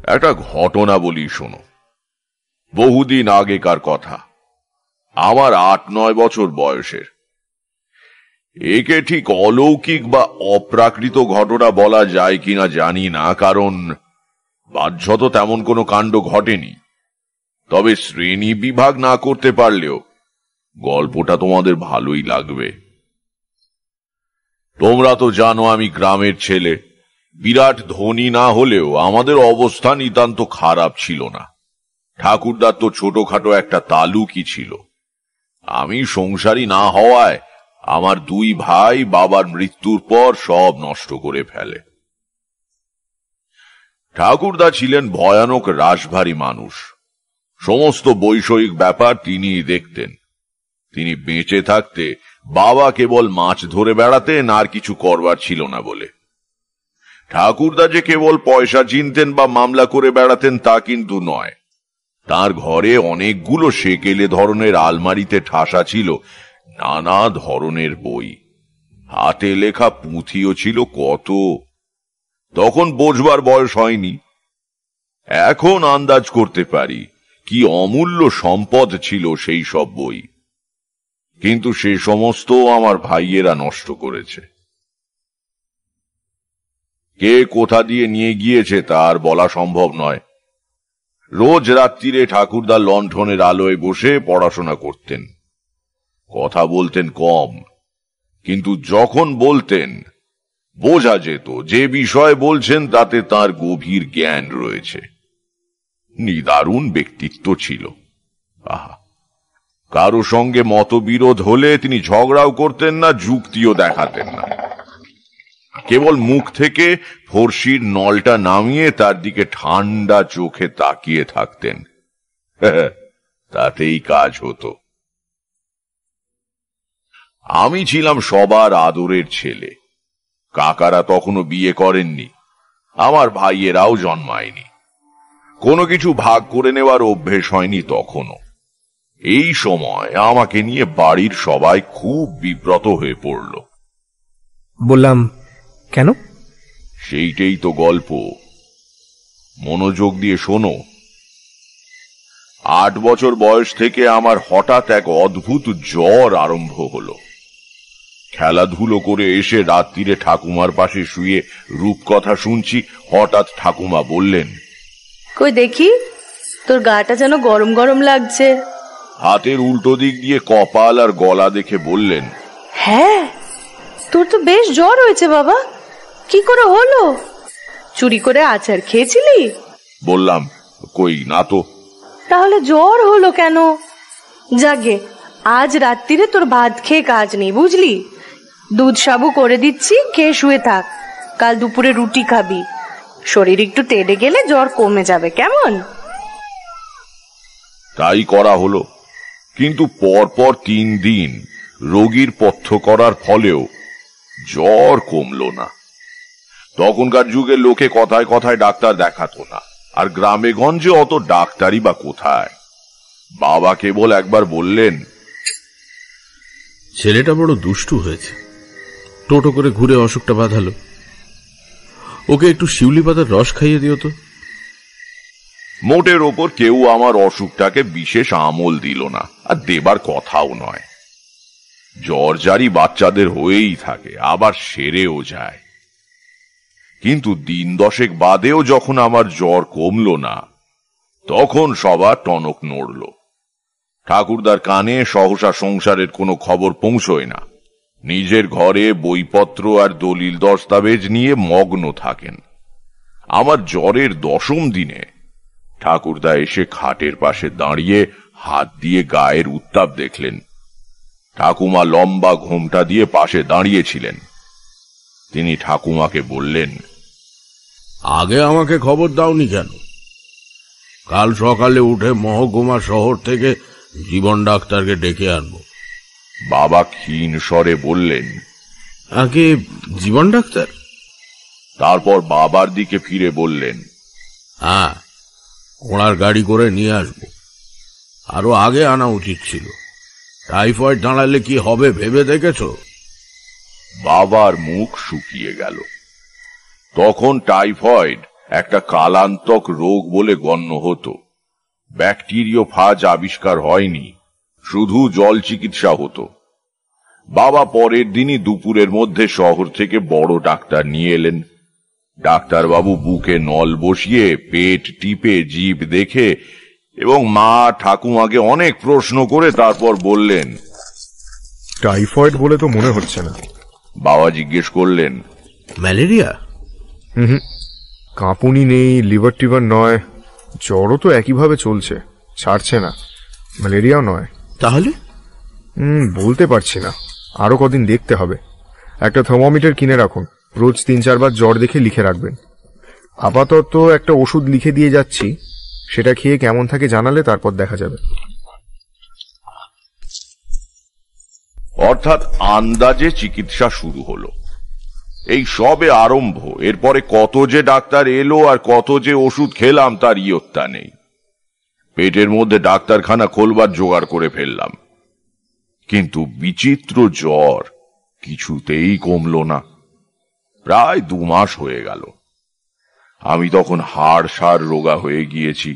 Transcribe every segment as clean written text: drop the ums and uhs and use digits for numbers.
একটা ঘটনা বলি শোনো। বহুদিন আগেকার কথা, আমার 8-9 বছর বয়সের। একে ঠিক অলৌকিক বা অপ্রাকৃত ঘটনা বলা যায় কিনা জানি না, কারণ বাহ্যত তেমন কোনো কাণ্ড ঘটেনি। তবে শ্রেণী বিভাগ না করতে পারলেও গল্পটা তোমাদের ভালোই লাগবে। তোমরা তো জানো আমি গ্রামের ছেলে। বিরাট ধনী না হলেও আমাদের অবস্থা নিতান্ত খারাপ ছিল না। ঠাকুরদার তো ছোটখাটো একটা তালুকই ছিল। আমি সংসারী না হওয়ায় আমার 2 ভাই বাবার মৃত্যুর পর সব নষ্ট করে ফেলে। ঠাকুরদা ছিলেন ভয়ানক রাশভারী মানুষ। সমস্ত বৈষয়িক ব্যাপার তিনিই দেখতেন। তিনি বেঁচে থাকতে বাবা কেবল মাছ ধরে বেড়াতেন, আর কিছু করবার ছিল না বলে। ঠাকুরদা যে কেবল পয়সা চিনতেন বা মামলা করে বেড়াতেন তা কিন্তু নয়। তার ঘরে অনেকগুলো সেকেলে ধরনের আলমারিতে ঠাসা ছিল নানা ধরনের বই। হাতে লেখা পুঁথিও ছিল কত। তখন বোঝবার বয়স হয়নি। এখন আন্দাজ করতে পারি কি অমূল্য সম্পদ ছিল সেই সব বই। কিন্তু সে সমস্ত আমার ভাইয়েরা নষ্ট করেছে। কে কোথা দিয়ে নিয়ে গিয়েছে তার বলা সম্ভব নয়। রোজ রাত্রিরে ঠাকুরদা লণ্ঠনের আলোয় বসে পড়াশোনা করতেন। কথা বলতেন কম, কিন্তু যখন বলতেন বোঝা যেত যে বিষয় বলছেন তাতে তার গভীর জ্ঞান রয়েছে। নিদারুণ ব্যক্তিত্ব ছিল। আহা, কারো সঙ্গে মতবিরোধ হলে তিনি ঝগড়াও করতেন না, যুক্তিও দেখাতেন না। কেবল মুখ থেকে ফর্সির নলটা নামিয়ে তার দিকে ঠান্ডা চোখে তাকিয়ে থাকতেন। তাতেই কাজ হতো। আমি ছিলাম সবার আদরের ছেলে। কাকারা তখনও বিয়ে করেননি, আমার ভাইয়েরাও জন্মায়নি। কোনো কিছু ভাগ করে নেওয়ার অভ্যেস হয়নি তখনও। এই সময় আমাকে নিয়ে বাড়ির সবাই খুব বিব্রত হয়ে পড়ল। বললাম, কেন? সেইটাই তো গল্প, মনোযোগ দিয়ে শোনো। 8 বছর বয়স থেকে আমার হঠাৎ এক অদ্ভুত জ্বর আরম্ভ হলো। খেলাধুলো করে এসে রাত্রিরে ঠাকুমার পাশে শুয়ে রূপকথা শুনছি। হঠাৎ ঠাকুমা বললেন, কই দেখি, তোর গাটা যেন গরম গরম লাগছে। হাতের উল্টো দিক দিয়ে কপাল আর গলা দেখে বললেন, হ্যাঁ, তোর তো বেশ জ্বর হয়েছে বাবা। কি করে হলো? চুরি করে আচার খেয়েছিলি? বললাম, কই না তো। তাহলে জ্বর হলো কেন? জাগে, আজ রাত্রিরে তোর ভাত খেয়ে কাজ নেই, বুঝলি? দুধ সাবু করে দিচ্ছি, খেয়ে শুয়ে থাক। কাল দুপুরে রুটি খাবি। শরীর একটু তেড়ে গেলে জ্বর কমে যাবে, কেমন? তাই করা হলো। কিন্তু পরপর 3 দিন রোগীর পথ্য করার ফলেও জ্বর কমল না। তখনকার যুগে লোকে কথায় কথায় ডাক্তার দেখাতো না, আর গ্রামে গঞ্জে অত ডাক্তারই বা কোথায়। বাবা কেবল একবার বললেন, ছেলেটা বড় দুষ্টু হয়েছে, টোটো করে ঘুরে অসুখটা বাঁধালো। ওকে একটু শিউলি পাতার রস খাইয়ে দিও তো। মোটের ওপর কেউ আমার অসুখটাকে বিশেষ আমল দিল না, আর দেবার কথাও নয়। জ্বর জারি বাচ্চাদের হয়েই থাকে, আবার সেরেও যায়। কিন্তু 10 দশেক বাদেও যখন আমার জ্বর কমল না, তখন সবার টনক নড়ল। ঠাকুরদার কানে সহসা সংসারের কোনো খবর পৌঁছয় না। নিজের ঘরে বইপত্র আর দলিল দস্তাবেজ নিয়ে মগ্ন থাকেন। আমার জ্বরের 10ম দিনে ঠাকুরদা এসে খাটের পাশে দাঁড়িয়ে হাত দিয়ে গায়ের উত্তাপ দেখলেন। ঠাকুমা লম্বা ঘোমটা দিয়ে পাশে দাঁড়িয়েছিলেন। তিনি ঠাকুমাকে বললেন, আগে আমাকে খবর দাওনি কেন? কাল সকালে উঠে মহকুমা শহর থেকে জীবন ডাক্তারকে ডেকে আনবো। বাবা ক্ষীণ স্বরে বললেন, আগে জীবন ডাক্তার? তারপর বাবার দিকে ফিরে বললেন, হ্যাঁ, ঘোড়ার গাড়ি করে নিয়ে আসবো। আরো আগে আনা উচিত ছিল। টাইফয়েড দাঁড়ালে কি হবে ভেবে দেখেছ? বাবার মুখ শুকিয়ে গেল। তখন টাইফয়েড একটা কালান্তক রোগ বলে গণ্য হতো। ব্যাকটেরিওফাজ আবিষ্কার হয়নি, শুধু জল চিকিৎসা হতো। বাবা পরের দিনই দুপুরের মধ্যে শহর থেকে বড় ডাক্তার নিয়ে এলেন। ডাক্তারবাবু বুকে নল বসিয়ে পেট টিপে জিভ দেখে এবং মা ঠাকুমাকে অনেক প্রশ্ন করে তারপর বললেন, টাইফয়েড বলে তো মনে হচ্ছে না। বাবা জিজ্ঞেস করলেন, ম্যালেরিয়া? কাঁপুনি নেই, লিভার টিভার নয়, জ্বরও তো একইভাবে চলছে, ছাড়ছে না। ম্যালেরিয়াও নয়। তাহলে বলতে পারছি না, আরো কদিন দেখতে হবে। একটা থার্মোমিটার কিনে রাখুন, রোজ 3-4 বার জ্বর দেখে লিখে রাখবেন। আপাতত একটা ওষুধ লিখে দিয়ে যাচ্ছি, সেটা খেয়ে কেমন থাকে জানালে তারপর দেখা যাবে। অর্থাৎ আন্দাজে চিকিৎসা শুরু হলো। এই সবে আরম্ভ। এরপরে কত যে ডাক্তার এলো আর কত যে ওষুধ খেলাম তার ইয়ত্তা নেই। পেটের মধ্যে ডাক্তারখানা খোলবার জোগাড় করে ফেললাম, কিন্তু বিচিত্র জ্বর কিছুতেই কমল না। প্রায় 2 মাস হয়ে গেল। আমি তখন হাড় রোগা হয়ে গিয়েছি।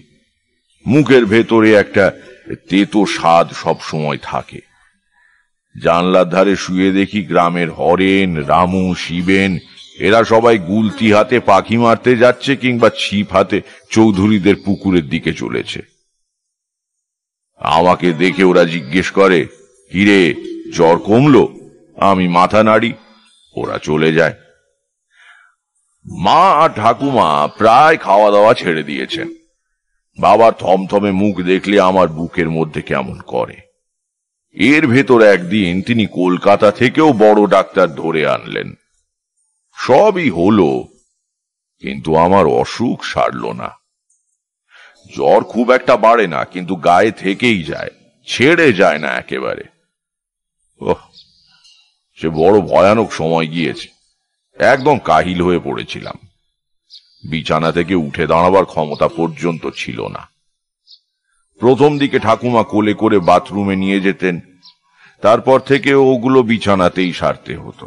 মুখের ভেতরে একটা তেতো স্বাদ সব সময় থাকে। জানলার ধারে শুয়ে দেখি গ্রামের হরেন, রামু, শিবেন এরা সবাই গুলতি হাতে পাখি মারতে যাচ্ছে কিংবা ছিপ হাতে চৌধুরীদের পুকুরের দিকে চলেছে। আমাকে দেখে ওরা জিজ্ঞেস করে, কিরে জ্বর কমলো? আমি মাথা নাড়ি, ওরা চলে যায়। মা আর ঠাকুমা প্রায় খাওয়া দাওয়া ছেড়ে দিয়েছেন। বাবার থমথমে মুখ দেখলে আমার বুকের মধ্যে কেমন করে। এর ভেতর একদিন তিনি কলকাতা থেকেও বড় ডাক্তার ধরে আনলেন। সবই হলো, কিন্তু আমার অসুখ সারল না। জ্বর খুব একটা বাড়ে না, কিন্তু গায়ে থেকেই যায়, ছেড়ে যায় না একেবারে। সে বড় ভয়ানক সময় গিয়েছে। একদম কাহিল হয়ে পড়েছিলাম। বিছানা থেকে উঠে দাঁড়াবার ক্ষমতা পর্যন্ত ছিল না। প্রথম দিকে ঠাকুমা কোলে করে বাথরুমে নিয়ে যেতেন, তারপর থেকে ওগুলো বিছানাতেই সারতে হতো।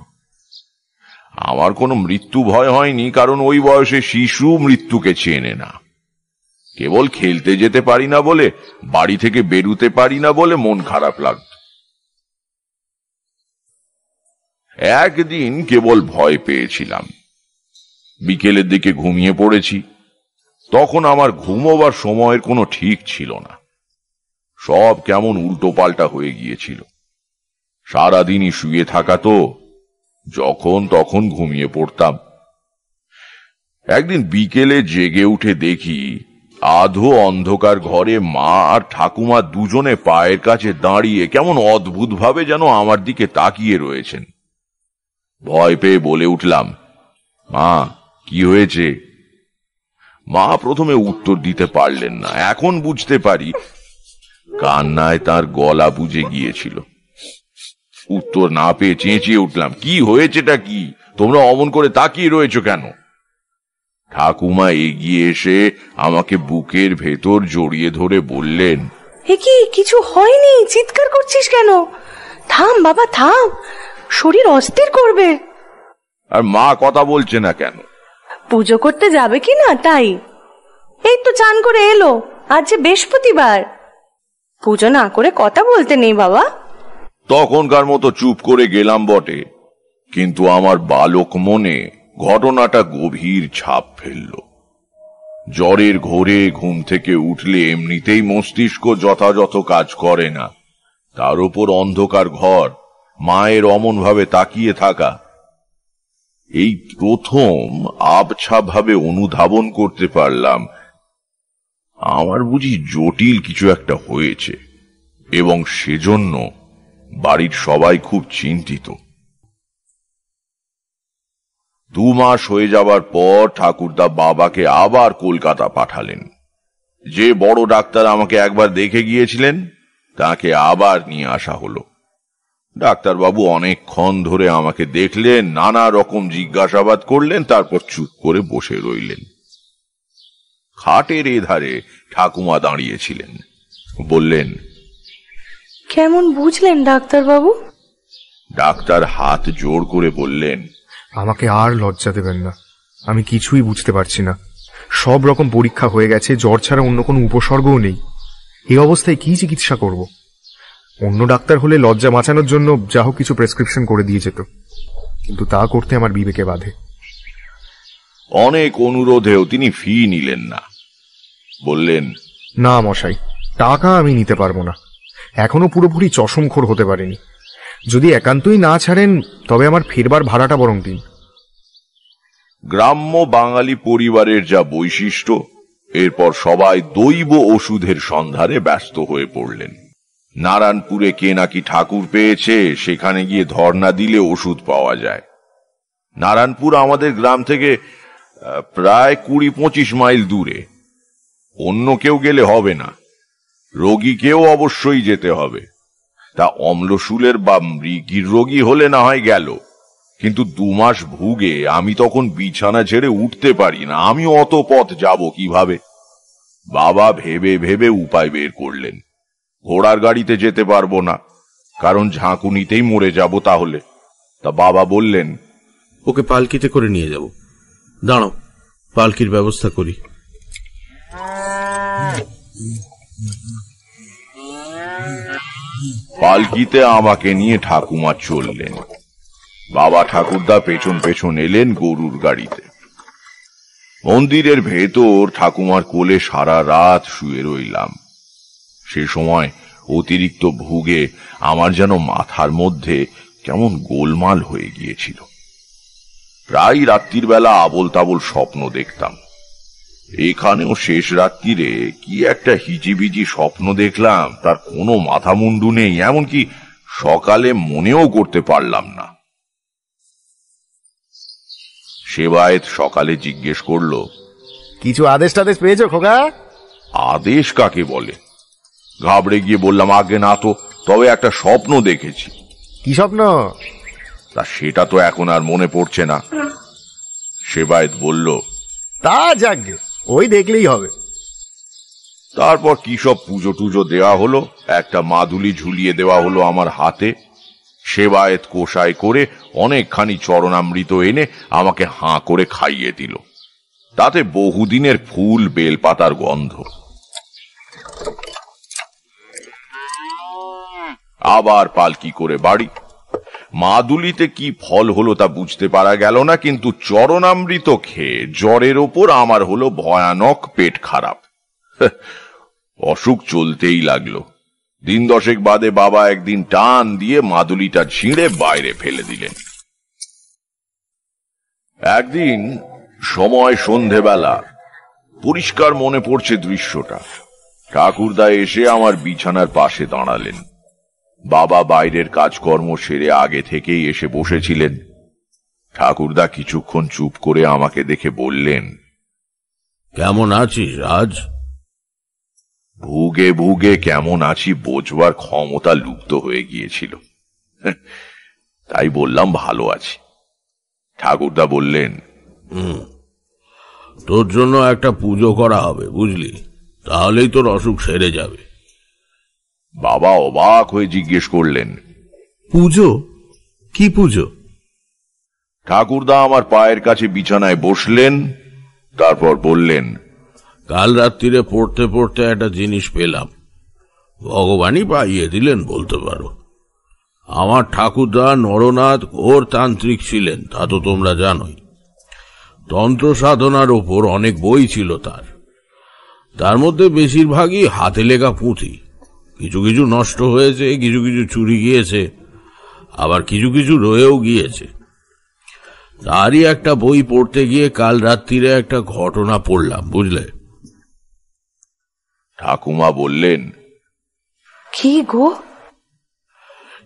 আমার কোনো মৃত্যু ভয় হয়নি, কারণ ওই বয়সে শিশু মৃত্যুকে চেনে না। কেবল খেলতে যেতে পারি না বলে, বাড়ি থেকে বেরুতে পারি না বলে মন খারাপ লাগত। একদিন কেবল ভয় পেয়েছিলাম। বিকেলের দিকে ঘুমিয়ে পড়েছি। তখন আমার ঘুমোবার সময়ের কোনো ঠিক ছিল না। সব কেমন উল্টো পাল্টা হয়ে গিয়েছিল। সারাদিনই শুয়ে থাকা তো, যখন তখন ঘুমিয়ে পড়তাম। একদিন বিকেলে জেগে উঠে দেখি আধো অন্ধকার ঘরে মা আর ঠাকুমা দুজনে পায়ের কাছে দাঁড়িয়ে কেমন অদ্ভুত ভাবে যেন আমার দিকে তাকিয়ে রয়েছেন। ভয় পেয়ে বলে উঠলাম, মা কি হয়েছে? মা প্রথমে উত্তর দিতে পারলেন না। এখন বুঝতে পারি কান্নায় তার গলা বুজে গিয়েছিল। উত্তর না পেয়ে চেঁচিয়ে উঠলাম, কি হয়েছেটা কি? তোমরা অমন করে তাকিয়ে রয়েছ কেন? ঠাকুমা এগিয়ে এসে আমাকে বুকের ভেতর জড়িয়ে ধরে বললেন, এ কি, কিছু হয়নি, চিৎকার করছিস কেন? থাম বাবা থাম, শরীর অস্থির করবে। আর মা কথা বলছে না কেন? পুজো করতে যাবে কি না তাই। এই তো চান করে এলো, আজ যে বৃহস্পতিবার, পুজো না করে কথা বলতে নেই বাবা। তখনকার মতো চুপ করে গেলাম বটে, কিন্তু আমার বালক মনে ঘটনাটা গভীর ছাপ ফেলল। জ্বরের ঘোরে ঘুম থেকে উঠলে এমনিতেই মস্তিষ্ক যথাযথ কাজ করে না, তার উপর অন্ধকার ঘর, মায়ের অমন ভাবে তাকিয়ে থাকা। এই প্রথম আবছা ভাবে অনুধাবন করতে পারলাম আমার বুঝি জটিল কিছু একটা হয়েছে, এবং সেজন্য বাড়ির সবাই খুব চিন্তিত। 2 মাস হয়ে যাবার পর ঠাকুরদা বাবাকে আবার কলকাতা পাঠালেন। যে বড় ডাক্তার আমাকে একবার দেখে গিয়েছিলেন তাকে আবার নিয়ে আসা হলো। ডাক্তারবাবু অনেকক্ষণ ধরে আমাকে দেখলেন, নানা রকম জিজ্ঞাসাবাদ করলেন, তারপর চুপ করে বসে রইলেন। খাটের এধারে ঠাকুমা দাঁড়িয়েছিলেন। বললেন, কেমন বুঝলেন ডাক্তারবাবু? ডাক্তার হাত জোড় করে বললেন, আমাকে আর লজ্জা দেবেন না, আমি কিছুই বুঝতে পারছি না। সব রকম পরীক্ষা হয়ে গেছে, জ্বর ছাড়া অন্য কোনো উপসর্গও নেই। এই অবস্থায় কি চিকিৎসা করব? অন্য ডাক্তার হলে লজ্জা বাঁচানোর জন্য যা হোক কিছু প্রেসক্রিপশন করে দিয়ে যেত, কিন্তু তা করতে আমার বিবেকে বাধে। অনেক অনুরোধেও তিনি ফি নিলেন না। বললেন, না মশাই, টাকা আমি নিতে পারবো না, এখনো পুরোপুরি চশমখোর হতে পারেনি। যদি একান্তই না ছাড়েন তবে আমার ফেরবার ভাড়াটা বরং দিন। গ্রাম্য বাঙালি পরিবারের যা বৈশিষ্ট্য, এরপর সবাই দৈব ওষুধের সন্ধানে ব্যস্ত হয়ে পড়লেন। নারায়ণপুরে কে নাকি ঠাকুর পেয়েছে, সেখানে গিয়ে ধর্ণা দিলে ওষুধ পাওয়া যায়। নারায়ণপুর আমাদের গ্রাম থেকে প্রায় 20-25 মাইল দূরে। অন্য কেউ গেলে হবে না, রোগীকেও অবশ্যই যেতে হবে। তা অম্লশূলের বা মৃগীর রোগী হলে না হয় গেল, কিন্তু 2 মাস ভুগে আমি তখন বিছানা ছেড়ে উঠতে পারি না। আমি অত পথ যাব কিভাবে? বাবা ভেবে ভেবে উপায় বের করলেন। ঘোড়ার গাড়িতে যেতে পারবো না, কারণ ঝাঁকুনিতেই মরে যাব তাহলে। তা বাবা বললেন, ওকে পালকিতে করে নিয়ে যাব। দাঁড়াও, পালকির ব্যবস্থা করি। পালকিতে আমাকে নিয়ে ঠাকুমা চললেন। বাবা ঠাকুরদা পেছন পেছন এলেন গরুর গাড়িতে। মন্দিরের ভেতর ঠাকুমার কোলে সারা রাত শুয়ে রইলাম। সে সময় অতিরিক্ত ভুগে আমার যেন মাথার মধ্যে কেমন গোলমাল হয়ে গিয়েছিল। প্রায় রাত্রির বেলা আবোল তাবোল স্বপ্ন দেখতাম। এখানেও শেষ রাত্রিরে কি একটা হিজিবিজি স্বপ্ন দেখলাম, তার কোনো মাথা মুন্ডু নেই, এমনকি সকালে মনেও করতে পারলাম না। সেবায়েত সকালে জিজ্ঞেস করল, কিছু আদেশ টাদেশ পেয়েছো খোকা? আদেশ কাকে বলে? ঘাবড়ে গিয়ে বললাম, আগে না তো, তবে একটা স্বপ্ন দেখেছি। কি স্বপ্ন? তা সেটা তো এখন আর মনে পড়ছে না। সেবায়েত বলল, তা যাকগে, ওই দেখলেই হবে। তারপর কি সব পুজো টুজো দেওয়া হলো, একটা মাদুলি ঝুলিয়ে দেওয়া হলো আমার হাতে। সেবায়েত কোষায় করে অনেকখানি চরণামৃত এনে আমাকে হাঁ করে খাইয়ে দিল। তাতে বহুদিনের ফুল বেলপাতার গন্ধ। আবার পালকি করে বাড়ি। মাদুলিতে কি ফল হলো তা বুঝতে পারা গেল না, কিন্তু চরণামৃত খেয়ে জ্বরের ওপর আমার হলো ভয়ানক পেট খারাপ। অসুখ চলতেই লাগলো। 10 দশেক বাদে বাবা একদিন টান দিয়ে মাদুলিটা ছিঁড়ে বাইরে ফেলে দিলেন। একদিন সময় সন্ধেবেলা, পরিষ্কার মনে পড়ছে দৃশ্যটা। ঠাকুরদা এসে আমার বিছানার পাশে দাঁড়ালেন। বাবা বাইরের কাজকর্ম সেরে আগে থেকেই এসে বসেছিলেন। ঠাকুরদা কিছুক্ষণ চুপ করে আমাকে দেখে বললেন, কেমন আছিস আজ? ভুগে ভুগে কেমন আছি বোঝবার ক্ষমতা লুপ্ত হয়ে গিয়েছিল, তাই বললাম ভালো আছি। ঠাকুরদা বললেন, তোর জন্য একটা পুজো করা হবে, বুঝলি, তাহলেই তোর অসুখ সেরে যাবে। বাবা অবাক হয়ে জিজ্ঞেস করলেন, পুজো? কি পুজো? ঠাকুরদা আমার পায়ের কাছে বিছানায় বসলেন, তারপর বললেন, কাল রাত্রিরে পড়তে পড়তে একটা জিনিস পেলাম, ভগবানই পাইয়ে দিলেন বলতে পারো। আমার ঠাকুরদা নরনাথ ঘোর তান্ত্রিক ছিলেন, তা তো তোমরা জানোই। তন্ত্র সাধনার ওপর অনেক বই ছিল তার মধ্যে বেশিরভাগই হাতে লেখা পুঁথি। কিছু কিছু নষ্ট হয়েছে, কিছু কিছু চুরি গিয়েছে, আবার কিছু কিছু রয়েও গিয়েছে। তারই একটা বই পড়তে গিয়ে কাল রাত্রিরে একটা ঘটনা পড়লাম, বুঝলে। ঠাকুমা বললেন, কি গো?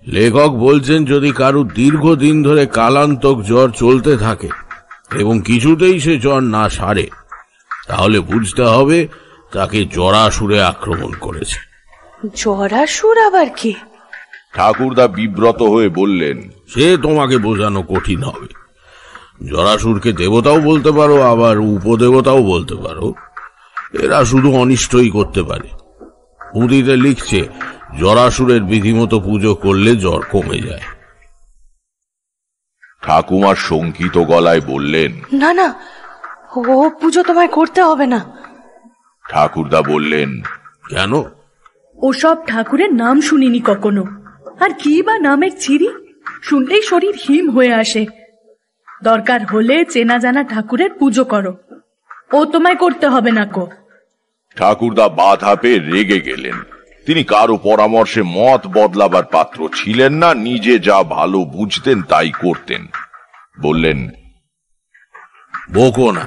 লেখক বলছেন, যদি কারো দীর্ঘদিন ধরে কালান্তক জ্বর চলতে থাকে এবং কিছুতেই সে জ্বর না সারে, তাহলে বুঝতে হবে তাকে জরাসুরে আক্রমণ করেছে। জরাসুর আবার কি? ঠাকুরদা বিব্রত হয়ে বললেন, সে তোমাকে বোঝানো কঠিন হবে। জরাসুরকে দেবতাও বলতে পারো, আবার উপদেবতাও বলতে পারো। এরা শুধু অনিষ্টই করতে পারে। পুঁথিতে লিখছে, জরাসুরের বিধিমতো পুজো করলে জ্বর কমে যায়। ঠাকুমার শঙ্কিত গলায় বললেন, না না, ও পুজো তোমায় করতে হবে না। ঠাকুরদা বললেন, কেন? ওসব ঠাকুরের নাম শুনিনি কখনো, আর কি বা নামের ছিরি, শুনলেই শরীর হিম হয়ে আসে। দরকার হলে চেনা জানা ঠাকুরের পুজো করো, ও তোমায় করতে হবে না কো। ঠাকুরদা বাধা পেয়ে রেগে গেলেন। তিনি কারো পরামর্শে মত বদলাবার পাত্র ছিলেন না, নিজে যা ভালো বুঝতেন তাই করতেন। বললেন, বকো না,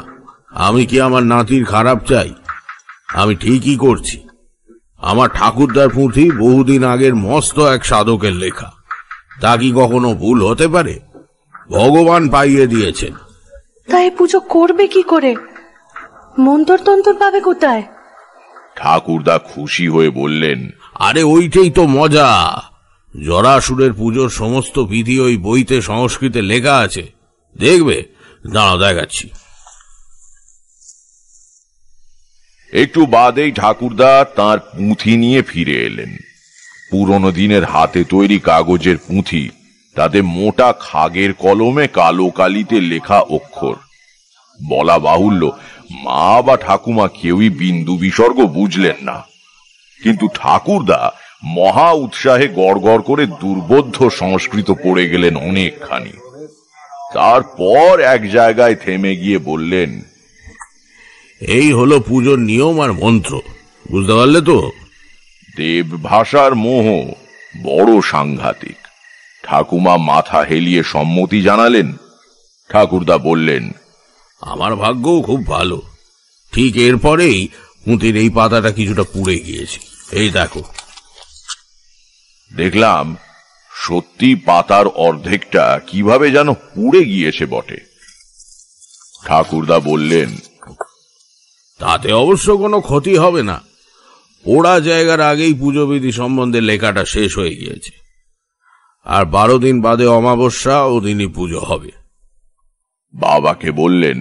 আমি কি আমার নাতির খারাপ চাই? আমি ঠিকই করছি। আমার ঠাকুরদার পুঁথি বহুদিন আগের মস্ত এক সাধকের লেখা, তা কি কখনো ভুল হতে পারে? ভগবান পাইয়ে দিয়েছেন। তাই পুজো করবে কি করে? মন্তর তন্তর পাবে কোথায়? ঠাকুরদা খুশি হয়ে বললেন, আরে ওইটাই তো মজা। জরাসুরের পুজোর সমস্ত বিধি ওই বইতে সংস্কৃতে লেখা আছে, দেখবে। দাঁড়াও, দেখাচ্ছি। একটু বাদেই ঠাকুরদা তার পুঁথি নিয়ে ফিরে এলেন। পুরনো দিনের হাতে তৈরি কাগজের পুঁথি, তাতে মোটা খাগের কলমে কালো কালিতে লেখা অক্ষর। বলা বাহুল্য, মা বা ঠাকুমা কেউই বিন্দু বিসর্গ বুঝলেন না, কিন্তু ঠাকুরদা মহা উৎসাহে গড়গড় করে দুর্বোধ্য সংস্কৃত পড়ে গেলেন অনেকখানি। তারপর এক জায়গায় থেমে গিয়ে বললেন, এই হলো পুজোর নিয়ম আর মন্ত্র, বুঝতে পারলে তো? দেব ভাষার মোহ বড় সাংঘাতিক। ঠাকুমা মাথা হেলিয়ে সম্মতি জানালেন। ঠাকুরদা বললেন, আমার ভাগ্যও খুব ভালো। ঠিক এরপরেই পুঁতির এই পাতাটা কিছুটা পুড়ে গিয়েছে, এই দেখো। দেখলাম সত্যি পাতার অর্ধেকটা কিভাবে যেন পুড়ে গিয়েছে বটে। ঠাকুরদা বললেন, তাতে অবশ্য কোনো ক্ষতি হবে না। পোড়া জায়গার আগেই পুজো বিধি সম্বন্ধে লেখাটা শেষ হয়ে গিয়েছে, আর 12 দিন বাদে অমাবস্যা, ওদিনই পুজো হবে। বাবাকে বললেন,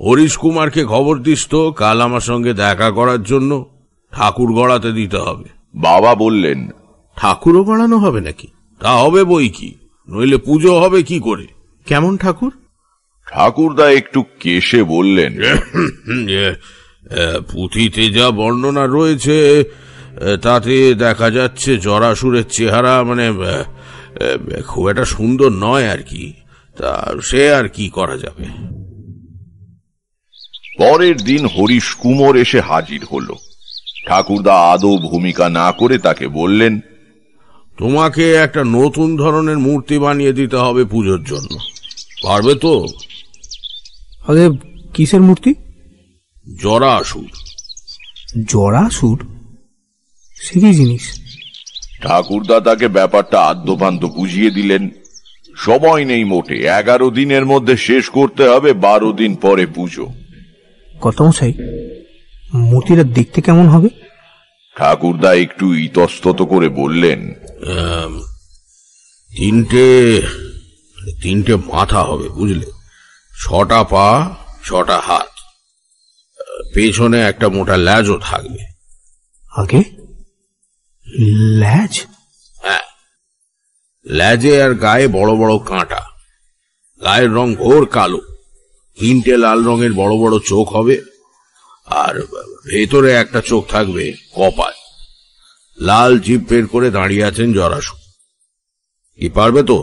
হরিশ কুমারকে খবর দিস তো কাল আমার সঙ্গে দেখা করার জন্য। ঠাকুর গড়াতে দিতে হবে। বাবা বললেন, ঠাকুরও গড়ানো হবে নাকি? তা হবে বই কি, নইলে পুজো হবে কি করে? কেমন ঠাকুর? ঠাকুরদা একটু কেশে বললেন, পুঁথিতে যা বর্ণনা রয়েছে তাতে দেখা যাচ্ছে জরাসুরের চেহারা খুব একটা সুন্দর নয় আর কি। তা সে আর কি করা যাবে। পরের দিন হরিশ কুমোর এসে হাজির হল। ঠাকুরদা আদৌ ভূমিকা না করে তাকে বললেন, তোমাকে একটা নতুন ধরনের মূর্তি বানিয়ে দিতে হবে পুজোর জন্য, পারবে তো? আগে কিসের মূর্তি? জরাসুর। জরাসুর? সে কি জিনিস? ঠাকুরদা তাকে ব্যাপারটা আদ্যপান্ত বুঝিয়ে দিলেন। সময় নেই মোটে, 11 দিনের মধ্যে শেষ করতে হবে, 12 দিন পরে পুজো। কত মশাই, মূর্তিটা দেখতে কেমন হবে? ঠাকুরদা একটু ইতস্তত করে বললেন, তিনটে মাথা হবে, বুঝলে? 6টা পা, 6টা হাত, পেছনে একটা মোটা ল্যাজও থাকবে। আগে ল্যাজ? হ্যাঁ, ল্যাজে আর গায়ে বড় বড় কাঁটা। গায়ের রং ঘোর কালো, 3টে লাল রঙের বড় বড় চোখ হবে, আর ভেতরে একটা চোখ থাকবে কপাল। লাল জিভ বের করে দাঁড়িয়ে আছেন জরাসুর। কি পারবে তো?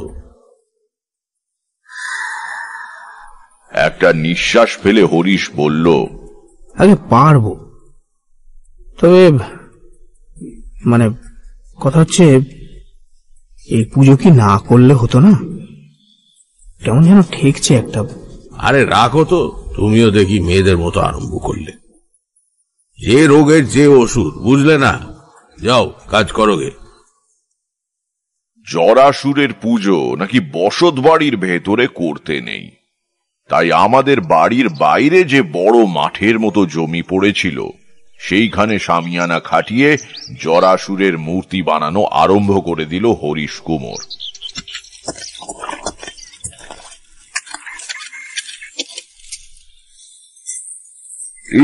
একটা নিঃশ্বাস ফেলে হরিশ বলল, আগে পারবো, তবে কথা হচ্ছে এই পুজো কি না করলে হতো না? কেমন যেন ঠেকছে একটা। আরে রাখো তো, তুমিও দেখি মেয়েদের মতো আরম্ভ করলে। যে রোগের যে ওষুধ, বুঝলে না? যাও কাজ করো গে। জরাসুরের পুজো নাকি বসত বাড়ির ভেতরে করতে নেই, তাই আমাদের বাড়ির বাইরে যে বড় মাঠের মতো জমি পড়েছিল সেইখানে শামিয়ানা খাটিয়ে জরাসুরের মূর্তি বানানো আরম্ভ করে দিল হরিশ কুমোর।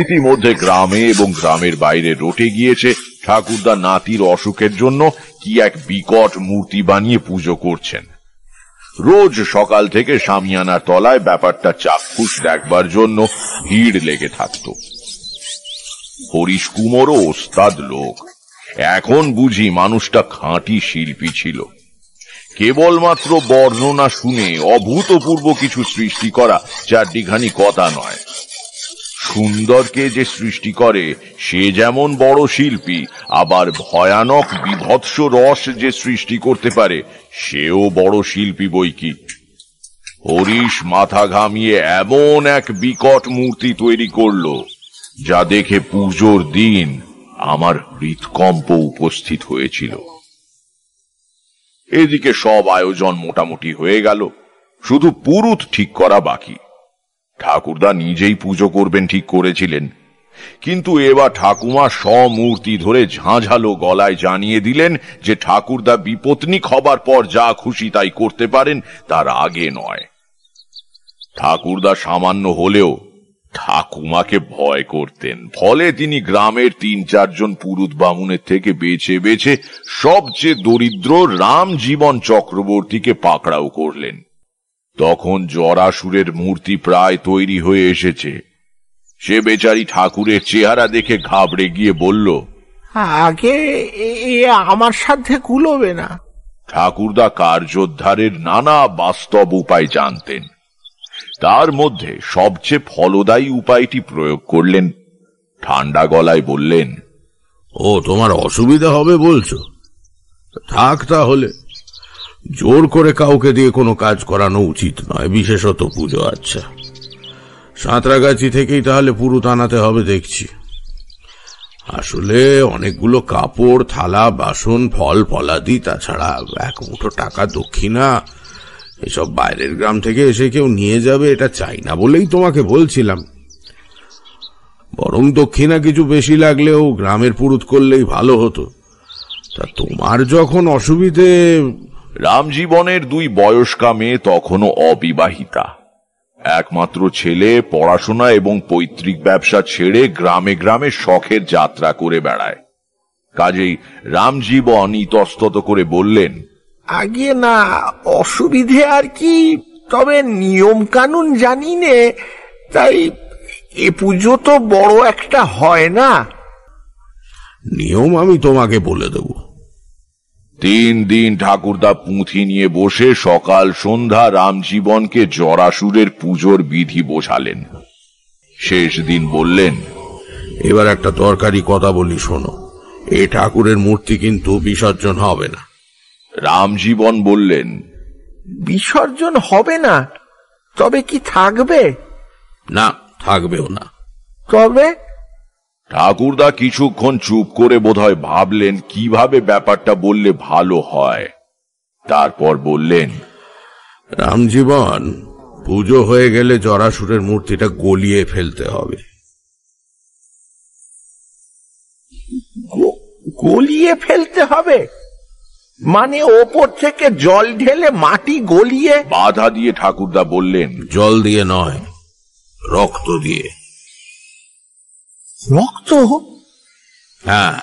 ইতিমধ্যে গ্রামে এবং গ্রামের বাইরে রটে গিয়েছে ঠাকুরদা নাতির অসুখের জন্য কি এক বিকট মূর্তি বানিয়ে পুজো করছেন। রোজ সকাল থেকে শামিয়ানার তলায় ব্যাপারটা চাক্ষুষ দেখবার জন্য ভিড় লেগে থাকত। হরিশ কুমোরও ওস্তাদ লোক। এখন বুঝি মানুষটা খাঁটি শিল্পী ছিল। কেবলমাত্র বর্ণনা শুনে অভূতপূর্ব কিছু সৃষ্টি করা চারটিখানি কথা নয়। সুন্দরকে যে সৃষ্টি করে সে যেমন বড় শিল্পী, আবার ভয়ানক বিভৎস রস যে সৃষ্টি করতে পারে সেও বড় শিল্পী বৈকি। হরিশ মাথা ঘামিয়ে এমন এক বিকট মূর্তি তৈরি করল যা দেখে পুজোর দিন আমার হৃৎকম্প উপস্থিত হয়েছিল। এদিকে সব আয়োজন মোটামুটি হয়ে গেল, শুধু পুরুত ঠিক করা বাকি। ঠাকুরদা নিজেই পুজো করবেন ঠিক করেছিলেন, কিন্তু এবার ঠাকুমা সমূর্তি ধরে ঝাঁঝালো গলায় জানিয়ে দিলেন যে ঠাকুরদা বিপত্নিক হবার পর যা খুশি তাই করতে পারেন, তার আগে নয়। ঠাকুরদা সামান্য হলেও ঠাকুমাকে ভয় করতেন, ফলে তিনি গ্রামের ৩-৪ জন পুরুত বামুনের থেকে বেছে বেছে সবচেয়ে দরিদ্র রামজীবন চক্রবর্তীকে পাকড়াও করলেন। তখন জরাসুরের মূর্তি প্রায় তৈরি হয়ে এসেছে। সে বেচারি ঠাকুরের চেহারা দেখে ঘাবড়ে গিয়ে বলল, আগে আমার সাধ্যে কুলোবে না। ঠাকুরদা কার্যোদ্ধারের নানা বাস্তব উপায় জানতেন, তার মধ্যে সবচেয়ে ফলদায়ী উপায়টি প্রয়োগ করলেন। ঠান্ডা গলায় বললেন, ও তোমার অসুবিধা হবে বলছো? থাক তাহলে। জোর করে কাউকে দিয়ে কোনো কাজ করানো উচিত নয়, বিশেষত পুজো। আচ্ছা, সাঁতরাগাছি থেকেই তাহলে পুরুত আনাতে হবে দেখছি। আসলে অনেকগুলো কাপড়, থালা, বাসন, ফল ফলাদি, তাছাড়া 1 মুঠো টাকা দক্ষিণা, এসব বাইরের গ্রাম থেকে এসে কেউ নিয়ে যাবে এটা চাই না বলেই তোমাকে বলছিলাম। বরং দক্ষিণা কিছু বেশি লাগলেও গ্রামের পুরুত করলেই ভালো হতো। তা তোমার যখন অসুবিধে। রামজীবনের 2 বয়স্কা মেয়ে তখনও অবিবাহিতা। একমাত্র ছেলে পড়াশোনা এবং পৈতৃক ব্যবসা ছেড়ে গ্রামে গ্রামে শখের যাত্রা করে বেড়ায়। কাজেই রামজীবন ইতস্তত করে বললেন, আগে না অসুবিধে আর কি, তবে নিয়ম কানুন জানি নে, তাই এ পুজো তো বড় একটা হয় না। নিয়ম আমি তোমাকে বলে দেব। 3 দিন ঠাকুরদা পুঁথি নিয়ে বসে সকাল সন্ধ্যা রামজীবনকে জরাসুরের পুজোর বিধি বোঝালেন। শেষ দিন বললেন, এবার একটা দরকারি কথা বলি শোনো, এই ঠাকুরের মূর্তি কিন্তু বিসর্জন হবে না। রামজীবন বললেন, বিসর্জন হবে না? তবে কি থাকবে? না, থাকবেও না। তবে? ঠাকুরদা কিছুক্ষণ চুপ করে বোধহয় ভাবলেন কিভাবে ব্যাপারটা বললে ভালো হয়। তারপর বললেন, রামজীবন, পুজো হয়ে গেলে জরাসুরের মূর্তিটা গলিয়ে ফেলতে হবে। গলিয়ে ফেলতে হবে? মানে ওপর থেকে জল ঢেলে মাটি গলিয়ে? বাধা দিয়ে ঠাকুরদা বললেন, জল দিয়ে নয়, রক্ত দিয়ে। রক্ত? হ্যাঁ,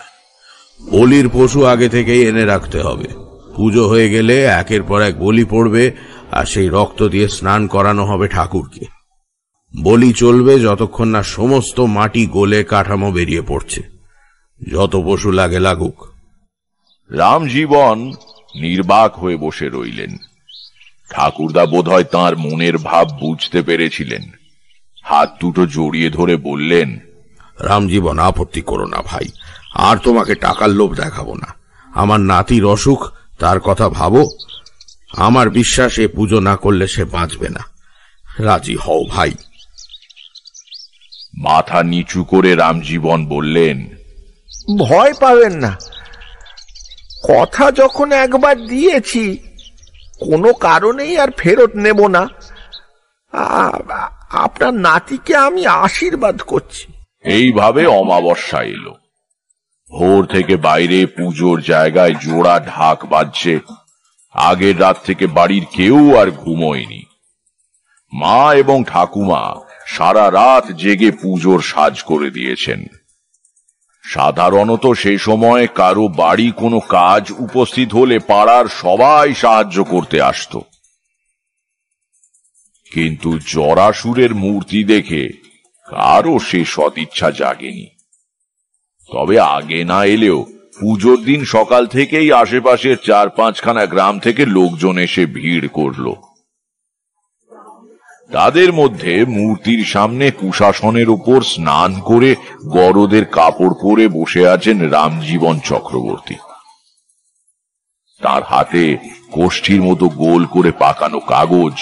বলির পশু আগে থেকেই এনে রাখতে হবে। পুজো হয়ে গেলে 1-এর পর 1 বলি পড়বে, আর সেই রক্ত দিয়ে স্নান করানো হবে ঠাকুরকে। বলি চলবে যতক্ষণ না সমস্ত মাটি গলে কাঠামো বেরিয়ে পড়ছে। যত পশু লাগে লাগুক। রামজীবন নির্বাক হয়ে বসে রইলেন। ঠাকুরদা বোধহয় তাঁর মনের ভাব বুঝতে পেরেছিলেন। হাত দুটো জড়িয়ে ধরে বললেন, রামজীবন, আপত্তি করো না ভাই, আর তোমাকে টাকার লোভ দেখাবো না। আমার নাতির অসুখ, তার কথা ভাবো। আমার বিশ্বাস এ পুজো না করলে সে বাঁচবে না। রাজি হও ভাই। মাথা নিচু করে রামজীবন বললেন, ভয় পাবেন না, কথা যখন একবার দিয়েছি কোনো কারণেই আর ফেরত নেব না। আপনার নাতিকে আমি আশীর্বাদ করছি। এইভাবে অমাবস্যা এলো। ভোর থেকে বাইরে পুজোর জায়গায় জোড়া ঢাক বাজছে। আগের রাত থেকে বাড়ির কেউ আর ঘুমোয়নি। মা এবং ঠাকুমা সারা রাত জেগে পুজোর সাজ করে দিয়েছেন। সাধারণত সেই সময় কারো বাড়ি কোনো কাজ উপস্থিত হলে পাড়ার সবাই সাহায্য করতে আসতো। কিন্তু জরাসুরের মূর্তি দেখে কারও সে সদিচ্ছা জাগেনি। তবে আগে না এলেও পুজোর দিন সকাল থেকেই আশেপাশের 4-5খানা গ্রাম থেকে লোকজন এসে ভিড় করল। তাদের মধ্যে মূর্তির সামনে কুশাসনের উপর স্নান করে গরদের কাপড় পরে বসে আছেন রামজীবন চক্রবর্তী। তার হাতে কোষ্ঠীর মতো গোল করে পাকানো কাগজ,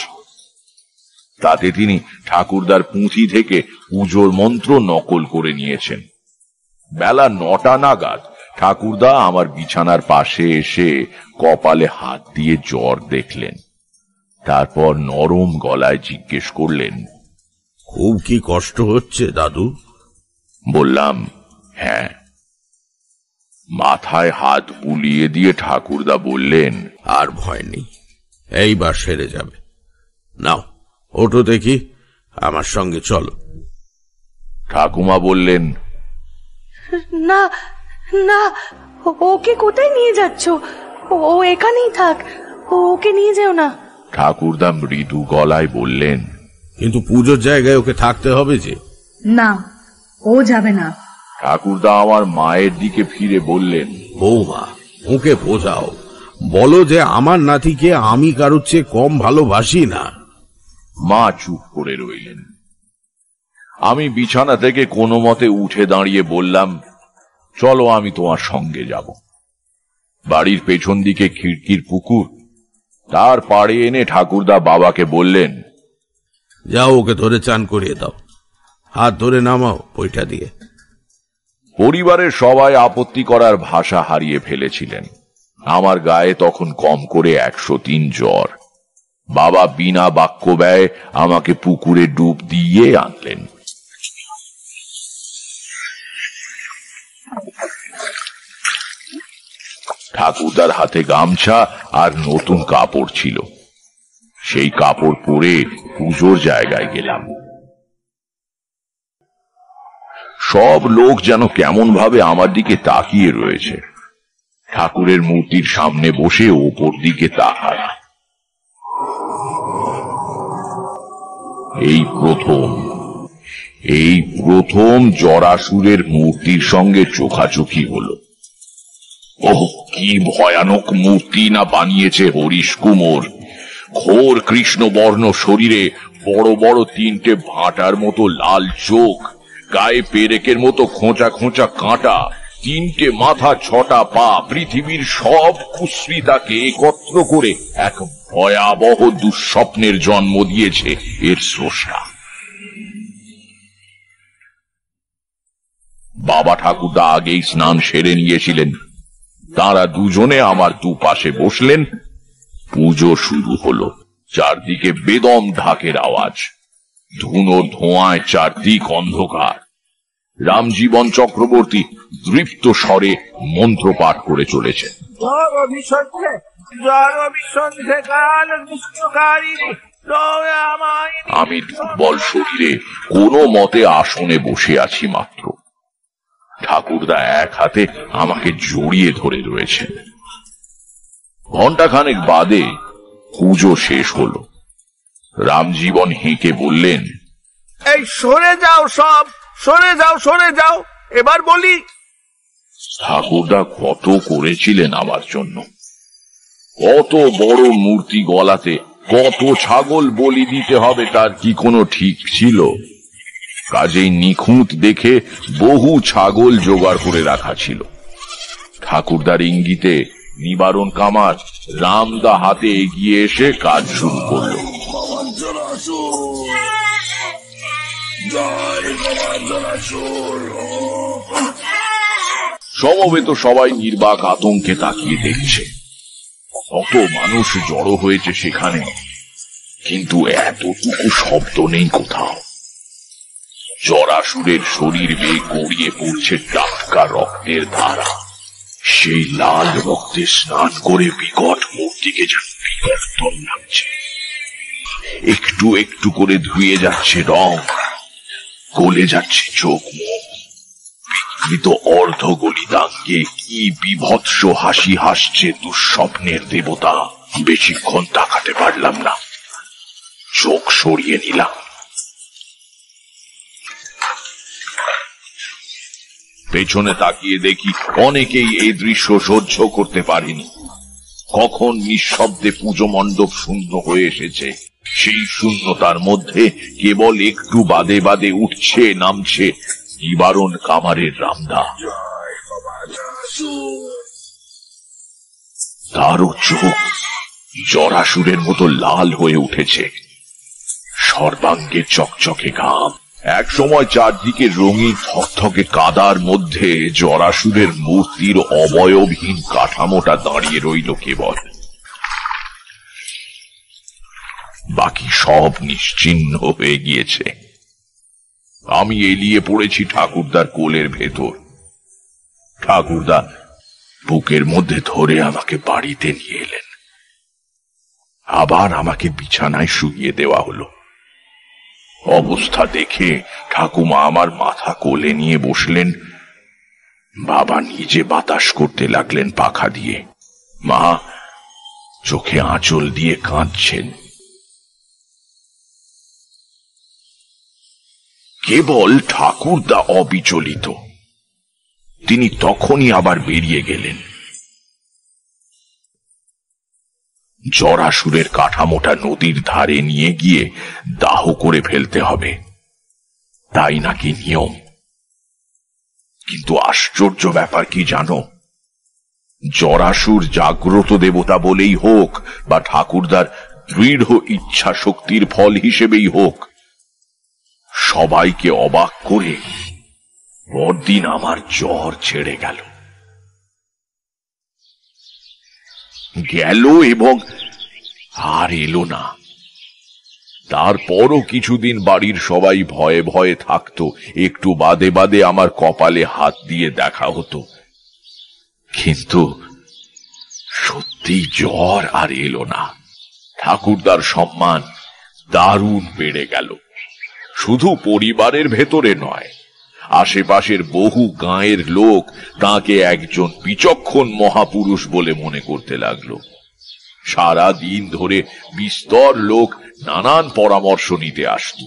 তাতে তিনি ঠাকুরদার পুঁথি থেকে পুজোর মন্ত্র নকল করে নিয়েছেন। বেলা 9টা নাগাদ ঠাকুরদা আমার বিছানার পাশে এসে কপালে হাত দিয়ে জ্বর দেখলেন। তারপর নরম গলায় জিজ্ঞেস করলেন, খুব কি কষ্ট হচ্ছে দাদু? বললাম, হ্যাঁ। মাথায় হাত বুলিয়ে দিয়ে ঠাকুরদা বললেন, আর ভয় নেই, এইবার সেরে যাবে। নাও ওঠো দেখি, আমার সঙ্গে চলো। ঠাকুমা বললেন, না না, ওকে কোথায় নিয়ে যাচ্ছ? ও এখানেই থাক, ওকে নিয়ে যেও না। ঠাকুরদা মৃদু গলায় বললেন, কিন্তু পুজোর জায়গায় ওকে থাকতে হবে যে। না, ও যাবে না। ঠাকুরদা আমার মায়ের দিকে ফিরে বললেন, বৌমা, ওকে বোঝাও, বলো যে আমার নাতিকে আমি কারোর চেয়ে কম ভালোবাসি না। মা চুপ করে রইলেন। আমি বিছানা থেকে কোনো মতে উঠে দাঁড়িয়ে বললাম, চলো আমি তোমার সঙ্গে যাব। বাড়ির পেছন দিকে খিড়কির পুকুর, তার পাড়ে এনে ঠাকুরদা বাবাকে বললেন, যাও ওকে ধরে চান করিয়ে দাও, হাত ধরে নামাও পয়টা দিয়ে। পরিবারের সবাই আপত্তি করার ভাষা হারিয়ে ফেলেছিলেন। আমার গায়ে তখন কম করে 103 জ্বর। বাবা বিনা বাক্য ব্যয় আমাকে পুকুরে ডুব দিয়ে আনলেন। ঠাকুরদার হাতে গামছা আর নতুন কাপড় ছিল। সেই কাপড় পরে পুজোর জায়গায় গেলাম। সব লোক যেন কেমন ভাবে আমার দিকে তাকিয়ে রয়েছে। ঠাকুরের মূর্তির সামনে বসে ওপর দিকে তাকায়। এই প্রথম জরাসুরের মূর্তির সঙ্গে চোখাচোখি হলো। ওহ, কি ভয়ানক মূর্তি না বানিয়েছে হরিশ কুমোর। ঘোর কৃষ্ণবর্ণ শরীরে বড় বড় 3টে ভাঁটার মতো লাল চোখ, গায়ে পেরেকের মতো খোঁচা খোঁচা কাঁটা, 3টে মাথা, 6টা পা। পৃথিবীর সব কুশ্রিতাকে একত্র করে এক ভয়াবহ দুঃস্বপ্নের জন্ম দিয়েছে এর স্রষ্টা। বাবা ঠাকুরদা আগেই স্নান সেরে নিয়েছিলেন। তাঁরা দুজনে আমার দুপাশে বসলেন। পুজো শুরু হলো। চারদিকে বেদম ঢাকের আওয়াজ, ধুনোর ধোঁয়ায় চারদিক অন্ধকার। রামজীবন চক্রবর্তী দৃপ্ত স্বরে মন্ত্র পাঠ করে চলেছে। আমি দুর্বল শরীরে কোনো মতে আসনে বসে আছি মাত্র। ঠাকুরদা এক হাতে আমাকে জড়িয়ে ধরে রয়েছেন। ঘণ্টাখানেক বাদে পুজো শেষ হলো। রামজীবন হেঁকে বললেন, এই সরে যাও, সব সরে যাও, সরে যাও, এবার বলি। ঠাকুরদা কত করেছিলেন আমার জন্য। কত বড় মূর্তি গলাতে কত ছাগল বলি দিতে হবে তার কি কোনো ঠিক ছিল? কাজেই নিখুঁত দেখে বহু ছাগল জোগাড় করে রাখা ছিল। ঠাকুরদার ইঙ্গিতে নিবারণ কামার রামদা হাতে এগিয়ে এসে কাজ শুরু করল। সমবেত সবাই নির্বাক আতঙ্কে তাকিয়ে দেখছে। কত মানুষ জড়ো হয়েছে সেখানে, কিন্তু এতটুকু শব্দ নেই কোথাও। জরাসুরের শরীর বেয়ে গড়িয়ে পড়ছে টাটকা রক্তের ধারা। সেই লাল রক্তে স্নান করে বিকট মূর্তিকে যেন বিবর্তন লাগছে। একটু একটু করে ধুয়ে যাচ্ছে রং, গলে যাচ্ছে চোখ মুখ। বিকৃত অর্ধগলিতাঙ্গে কি বিভৎস হাসি হাসছে দুঃস্বপ্নের দেবতা। বেশিক্ষণ তাকাতে পারলাম না। চোখ সরিয়ে নিলাম। পেছনে তাকিয়ে দেখি অনেকেই এই দৃশ্য সহ্য করতে পারেনি। কখন নিঃশব্দে পুজো মণ্ডপ শূন্য হয়ে এসেছে, সেই শূন্যতার মধ্যে কেবল একটু বাদে বাদে উঠছে নামছে নিবারণ কামারের রামদা। তারও চোখ জরাসুরের মতো লাল হয়ে উঠেছে, সর্বাঙ্গে চকচকে ঘাম। এক সময় চারদিকে রঙিন থকথকে কাদার মধ্যে জরাসুরের মূর্তির অবয়বহীন কাঠামোটা দাঁড়িয়ে রইল কেবল। বাকি সব নিশ্চিহ্ন হয়ে গিয়েছে। আমি এলিয়ে পড়েছি ঠাকুরদার কোলের ভেতর। ঠাকুরদা বুকের মধ্যে ধরে আমাকে বাড়িতে নিয়ে এলেন। আবার আমাকে বিছানায় শুইয়ে দেওয়া হলো। অবস্থা দেখে ঠাকুমা আমার মাথা কোলে নিয়ে বসলেন। বাবা নিজে বাতাস করতে লাগলেন পাখা দিয়ে। মা চোখে আঁচল দিয়ে কাঁদছেন। কেবল ঠাকুরদা অবিচলিত। তিনি তখনই আবার বেরিয়ে গেলেন। জরাসুরের কাঠামোটা নদীর ধারে নিয়ে গিয়ে দাহ করে ফেলতে হবে, তাই নাকি নিয়ম। কিন্তু আশ্চর্য ব্যাপার কি জানো, জরাসুর জাগ্রত দেবতা বলেই হোক বা ঠাকুরদার দৃঢ় ইচ্ছা শক্তির ফল হিসেবেই হোক, সবাইকে অবাক করে পরদিন আমার জ্বর ছেড়ে গেল এবং আর এলো না। তারপরও কিছুদিন বাড়ির সবাই ভয়ে ভয়ে থাকতো, একটু বাদে বাদে আমার কপালে হাত দিয়ে দেখা হতো। কিন্তু সত্যি জ্বর আর এলো না। ঠাকুরদার সম্মান দারুণ বেড়ে গেল। শুধু পরিবারের ভেতরে নয়, আশেপাশের বহু গাঁয়ের লোক তাকে একজন বিচক্ষণ মহাপুরুষ বলে মনে করতে লাগলো। সারা দিন ধরে বিস্তর লোক নানান পরামর্শ নিতে আসত।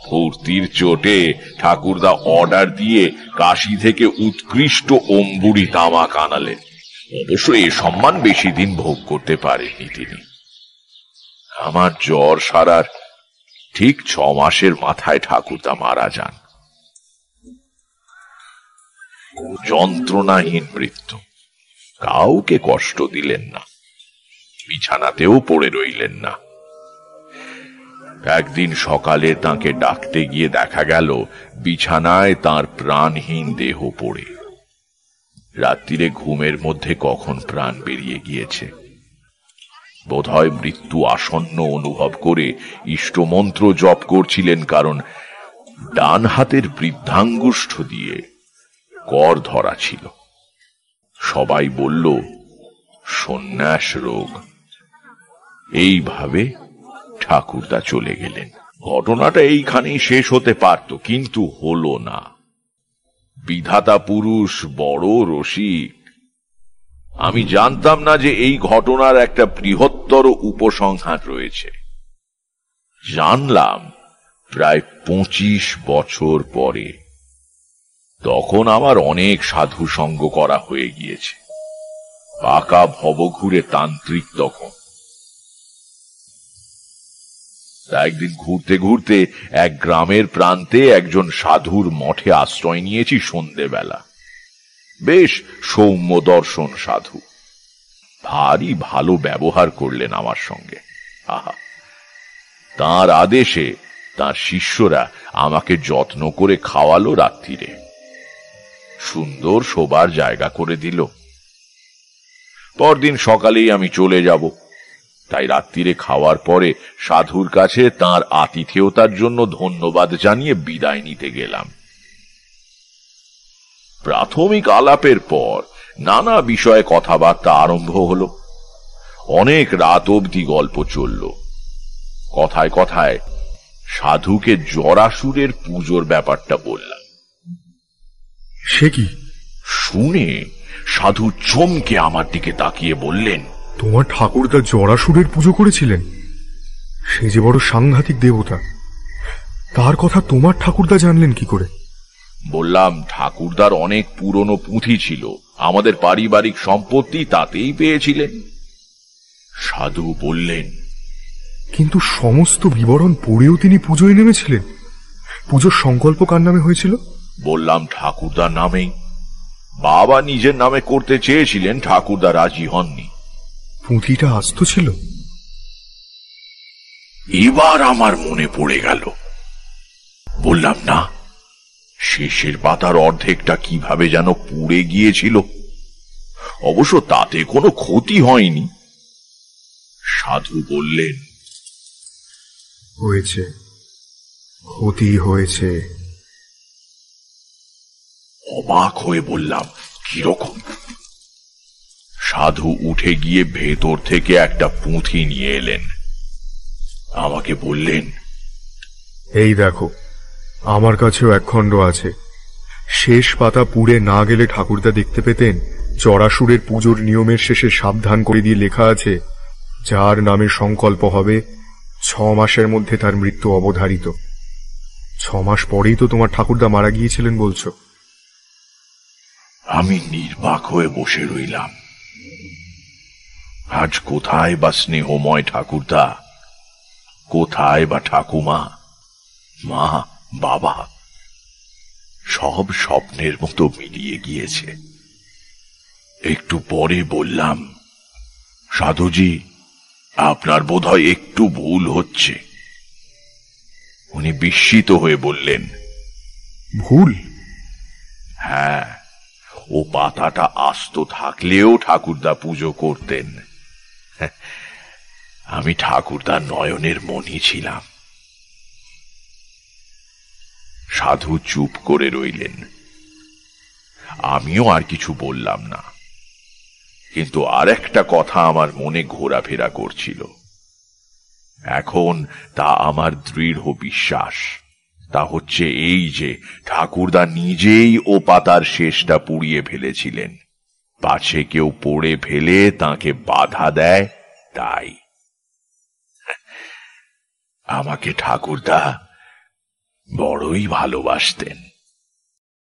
ফুর্তির চোটে ঠাকুরদা অর্ডার দিয়ে কাশী থেকে উৎকৃষ্ট অম্বুরি তামাক আনালেন। অবশ্য এ সম্মান বেশি দিন ভোগ করতে পারেননি তিনি। আমার জ্বর সারার ঠিক 6 মাসের মাথায় ঠাকুরদা মারা যান। যন্ত্রণাহীন মৃত্যু। কাউকে কষ্ট দিলেন না, বিছানাতেও পড়ে রইলেন না। একদিন সকালে তাকে ডাকতে গিয়ে দেখা গেল বিছানায় তার প্রাণহীন দেহ পড়ে। রাত্রিরে ঘুমের মধ্যে কখন প্রাণ বেরিয়ে গিয়েছে। বোধহয় মৃত্যু আসন্ন অনুভব করে ইষ্টমন্ত্র জপ করছিলেন, কারণ ডান হাতের বৃদ্ধাঙ্গুষ্ঠ দিয়ে কর ধরা ছিল। সবাই বলল সন্ন্যাস রোগ। এইভাবে ঠাকুরদা চলে গেলেন। ঘটনাটা এইখানেই শেষ হতে পারত, কিন্তু হলো না। বিধাতা পুরুষ বড় রসিক। আমি জানতাম না যে এই ঘটনার একটা বৃহত্তর উপসংহার রয়েছে। জানলাম প্রায় 25 বছর পরে। তখন আমার অনেক সাধু সঙ্গ করা হয়ে গিয়েছে। পাকা ভবঘুরে তান্ত্রিক তখন। একদিন ঘুরতে ঘুরতে এক গ্রামের প্রান্তে একজন সাধুর মঠে আশ্রয় নিয়েছি সন্ধ্যেবেলা। বেশ সৌম্য দর্শন সাধু, ভারী ভালো ব্যবহার করলেন আমার সঙ্গে। আহা, তাঁর আদেশে তাঁর শিষ্যরা আমাকে যত্ন করে খাওয়ালো। রাত্রিরে সুন্দর শোবার জায়গা করে দিল। পরদিন সকালেই আমি চলে যাব। তাই রাত্রিরে খাওয়ার পরে সাধুর কাছে তাঁর আতিথেয়তার জন্য ধন্যবাদ জানিয়ে বিদায় নিতে গেলাম। প্রাথমিক আলাপের পর নানা বিষয়ে কথাবার্তা আরম্ভ হলো। অনেক রাত অবধি গল্প চলল। কথায় কথায় সাধুকে জরাসুরের পুজোর ব্যাপারটা বললাম। সে কি শুনে সাধু চমকে আমার দিকে তাকিয়ে বললেন, তোমার ঠাকুরদা জরাসুরের পুজো করেছিলেন? সে যে বড় সাংঘাতিক দেবতা, তার কথা তোমার ঠাকুরদা জানলেন কি করে? বললাম, ঠাকুরদার অনেক পুরনো পুঁথি ছিল, আমাদের পারিবারিক সম্পত্তি তাতেই পেয়েছিলেন। সাধু বললেন, কিন্তু সমস্ত বিবরণ পড়েও তিনি পুজোয় নেমেছিলেন? পুজোর সংকল্প কার নামে হয়েছিল? বললাম, ঠাকুরদার নামেই। বাবা নিজের নামে করতে চেয়েছিলেন, ঠাকুরদা রাজি হননি। পুঁথিটা আস্ত ছিল? এবার আমার মনে পড়ে গেল। বললাম, না, শেষের পাতার অর্ধেকটা কিভাবে যেন পুড়ে গিয়েছিল। অবশ্য তাতে কোনো ক্ষতি হয়নি। সাধু বললেন, হয়েছে, ক্ষতি হয়েছে। অবাক হয়ে বললাম, কিরকম? সাধু উঠে গিয়ে ভেতর থেকে একটা পুঁথি নিয়ে এলেন। আমাকে বললেন, এই দেখো, আমার কাছেও এক খণ্ড আছে। শেষ পাতা পুড়ে না গেলে ঠাকুরদা দেখতে পেতেন জরাসুরের পুজোর নিয়মের শেষে সাবধান করে দিয়ে লেখা আছে, যার নামে সংকল্প হবে 6 মাসের মধ্যে তার মৃত্যু অবধারিত। 6 মাস পরেই তো তোমার ঠাকুরদা মারা গিয়েছিলেন বলছো। আমি নির্বাক হয়ে বসে রইলাম। আজ কোথায় বা স্নেহময় ঠাকুরদা, কোথায় বা ঠাকুমা, মা, বাবা? সব স্বপ্নের মতো মিলিয়ে গিয়েছে। একটু পরে বললাম, সাধুজি, আপনার বোধহয় একটু ভুল হচ্ছে। উনি বিস্মিত হয়ে বললেন, ভুল? হ্যাঁ, ও পাতাটা আস্ত থাকলেও ঠাকুরদা পুজো করতেন। আমি ঠাকুরদার নয়নের মণি ছিলাম। সাধু চুপ করে রইলেন। আমিও আর কিছু বললাম না, কিন্তু আর একটা কথা আমার মনে ঘোরাফেরা করছিল। এখন তা আমার দৃঢ় বিশ্বাস। তা হচ্ছে এই যে, ঠাকুরদা নিজেই ও পাতার শেষটা পুড়িয়ে ফেলেছিলেন, পাছে কেউ পড়ে ফেলে তাকে বাধা দেয় তাই। আমাকে ঠাকুরদা বড়ই ভালোবাসতেন।